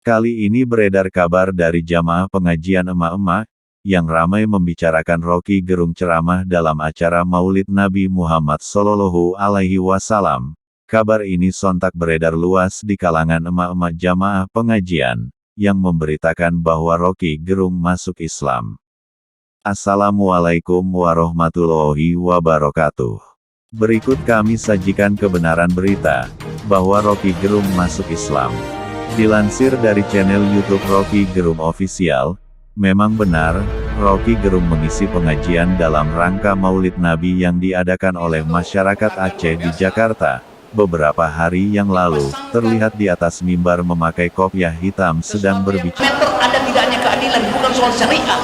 Kali ini beredar kabar dari jamaah pengajian emak-emak, yang ramai membicarakan Rocky Gerung ceramah dalam acara Maulid Nabi Muhammad Sallallahu Alaihi Wasallam. Kabar ini sontak beredar luas di kalangan emak-emak jamaah pengajian, yang memberitakan bahwa Rocky Gerung masuk Islam. Assalamualaikum warahmatullahi wabarakatuh. Berikut kami sajikan kebenaran berita, bahwa Rocky Gerung masuk Islam. Dilansir dari channel YouTube Rocky Gerung Official, memang benar, Rocky Gerung mengisi pengajian dalam rangka Maulid Nabi yang diadakan oleh masyarakat Aceh di Jakarta. Beberapa hari yang lalu, terlihat di atas mimbar memakai kopiah hitam sedang berbicara. Ada tidaknya keadilan, bukan soal syariah,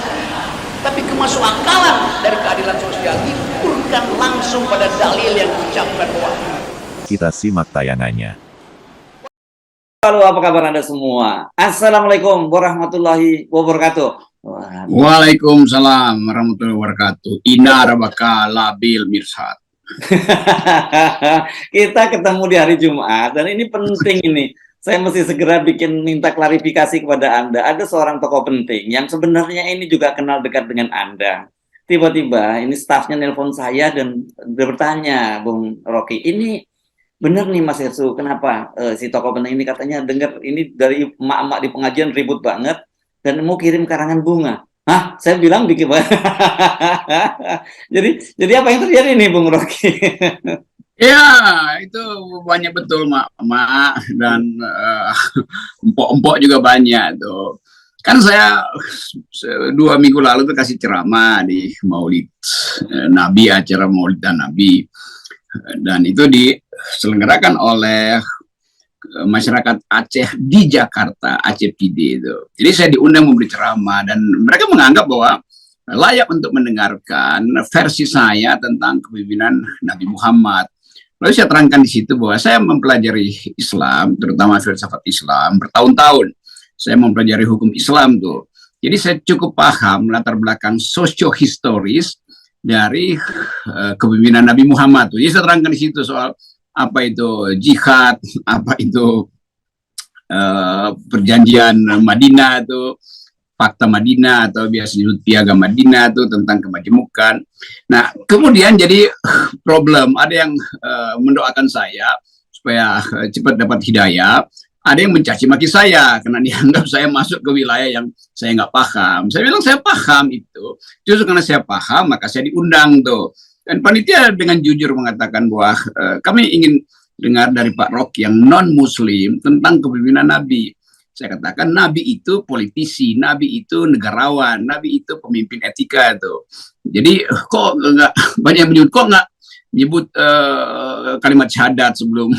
tapi kemasukakalan dari keadilan sosial diukurkan langsung pada dalil yang diucapkan wahyu. Kita simak tayangannya. Halo, apa kabar Anda semua? Assalamualaikum warahmatullahi wabarakatuh. Waalaikumsalam warahmatullahi wabarakatuh. Ina rabaka labil mirsad. Kita ketemu di hari Jumat dan ini penting ini. Saya mesti segera minta klarifikasi kepada Anda. Ada seorang tokoh penting yang sebenarnya ini juga kenal dekat dengan Anda. Tiba-tiba ini stafnya nelpon saya dan bertanya, Bung Rocky, ini bener nih Mas Hersu, kenapa si tokoh penting ini katanya dengar ini dari emak-emak di pengajian ribut banget dan mau kirim karangan bunga. Hah? Saya bilang bikin jadi apa yang terjadi nih Bung Rocky? Ya, itu banyak betul mak dan empok-empok juga banyak tuh. Kan saya 2 minggu lalu tuh kasih ceramah di Maulid Nabi, acara Maulid dan Nabi. Dan itu diselenggarakan oleh masyarakat Aceh di Jakarta, Aceh PD itu. Jadi saya diundang memberi ceramah dan mereka menganggap bahwa layak untuk mendengarkan versi saya tentang kepemimpinan Nabi Muhammad. Lalu saya terangkan di situ bahwa saya mempelajari Islam, terutama filsafat Islam, bertahun-tahun. Saya mempelajari hukum Islam tuh. Jadi saya cukup paham latar belakang sosiohistoris dari kepemimpinan Nabi Muhammad. Jadi saya terangkan di situ soal apa itu jihad, apa itu perjanjian Madinah itu, fakta Madinah atau biasa disebut piagam Madinah itu tentang kemajemukan. Nah, kemudian jadi problem, ada yang mendoakan saya supaya cepat dapat hidayah. Ada yang mencaci maki saya karena dianggap saya masuk ke wilayah yang saya nggak paham. Saya bilang saya paham itu. Justru karena saya paham maka saya diundang tuh. Dan panitia dengan jujur mengatakan bahwa kami ingin dengar dari Pak Rocky yang non-Muslim tentang kepemimpinan Nabi. Saya katakan Nabi itu politisi, Nabi itu negarawan, Nabi itu pemimpin etika tuh. Jadi kok nggak banyak yang menyebut, kok nggak menyebut kalimat syahadat sebelum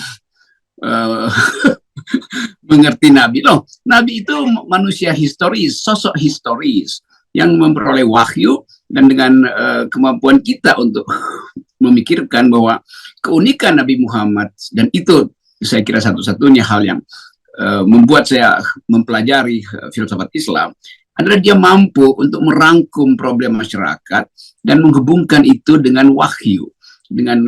mengerti Nabi. Loh, Nabi itu manusia historis, sosok historis yang memperoleh wahyu dan dengan kemampuan kita untuk memikirkan bahwa keunikan Nabi Muhammad, dan itu saya kira satu-satunya hal yang membuat saya mempelajari filsafat Islam, adalah dia mampu untuk merangkum problem masyarakat dan menghubungkan itu dengan wahyu, dengan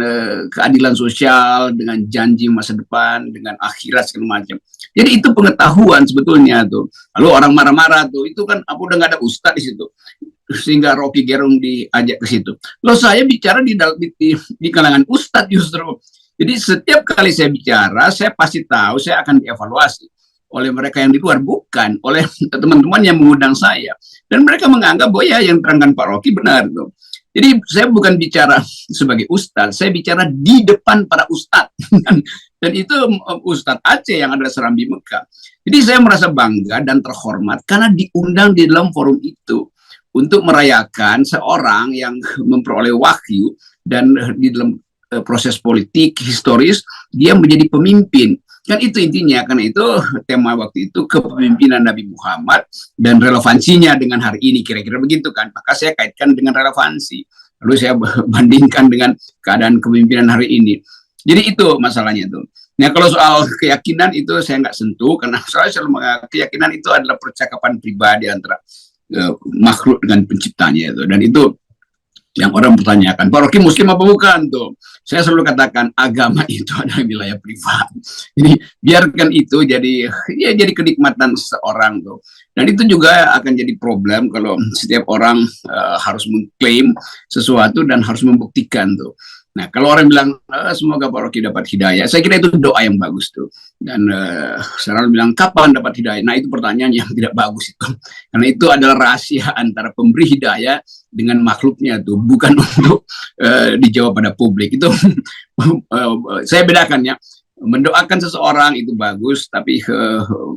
keadilan sosial, dengan janji masa depan, dengan akhirat segala macam. Jadi itu pengetahuan sebetulnya tuh. Lalu orang marah-marah tuh, itu kan aku udah nggak ada ustadz di situ, sehingga Rocky Gerung diajak ke situ. Loh, saya bicara di kalangan ustadz justru. Jadi setiap kali saya bicara, saya pasti tahu saya akan dievaluasi oleh mereka yang di luar, bukan oleh teman-teman yang mengundang saya. Dan mereka menganggap bahwa ya yang terangkan Pak Rocky benar tuh. Jadi saya bukan bicara sebagai ustadz, saya bicara di depan para ustadz. Dan itu Ustadz Aceh yang ada Serambi Mekah. Jadi saya merasa bangga dan terhormat karena diundang di dalam forum itu untuk merayakan seorang yang memperoleh wahyu dan di dalam proses politik historis dia menjadi pemimpin. Kan itu intinya, karena itu tema waktu itu kepemimpinan Nabi Muhammad dan relevansinya dengan hari ini, kira-kira begitu kan. Maka saya kaitkan dengan relevansi. Lalu saya bandingkan dengan keadaan kepemimpinan hari ini. Jadi itu masalahnya tuh. Nah, kalau soal keyakinan itu saya nggak sentuh, karena saya selalu menganggap keyakinan itu adalah percakapan pribadi antara makhluk dengan penciptanya itu. Dan itu yang orang pertanyakan, Pak Rocky Muslim apa bukan tuh? Saya selalu katakan agama itu adalah wilayah privat. Jadi biarkan itu jadi jadi kenikmatan seseorang tuh. Dan itu juga akan jadi problem kalau setiap orang harus mengklaim sesuatu dan harus membuktikan tuh. Nah, kalau orang bilang semoga Pak Rocky dapat hidayah, saya kira itu doa yang bagus tuh. Dan saya bilang kapan dapat hidayah? Nah, itu pertanyaan yang tidak bagus itu. Karena itu adalah rahasia antara pemberi hidayah dengan makhluknya tuh, bukan untuk dijawab pada publik. Itu saya bedakan ya. Mendoakan seseorang itu bagus, tapi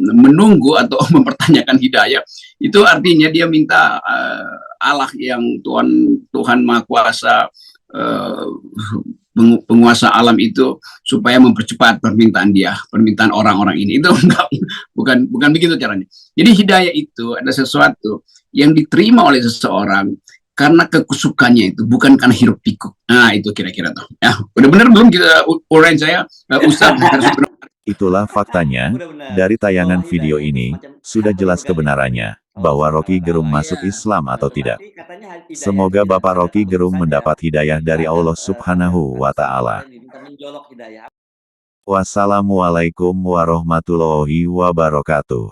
menunggu atau mempertanyakan hidayah itu artinya dia minta Allah yang Tuhan Maha Kuasa, penguasa alam itu supaya mempercepat permintaan orang-orang ini. Itu bukan begitu caranya. Jadi hidayah itu ada sesuatu yang diterima oleh seseorang karena kesukaannya itu, bukan karena hiruk pikuk. Nah, itu kira-kira tuh. Ya, udah benar belum kita uraian saya, Ustaz? Itulah faktanya, dari tayangan video ini, sudah jelas kebenarannya, bahwa Rocky Gerung masuk Islam atau tidak. Semoga Bapak Rocky Gerung mendapat hidayah dari Allah Subhanahu wa Ta'ala. Wassalamualaikum warahmatullahi wabarakatuh.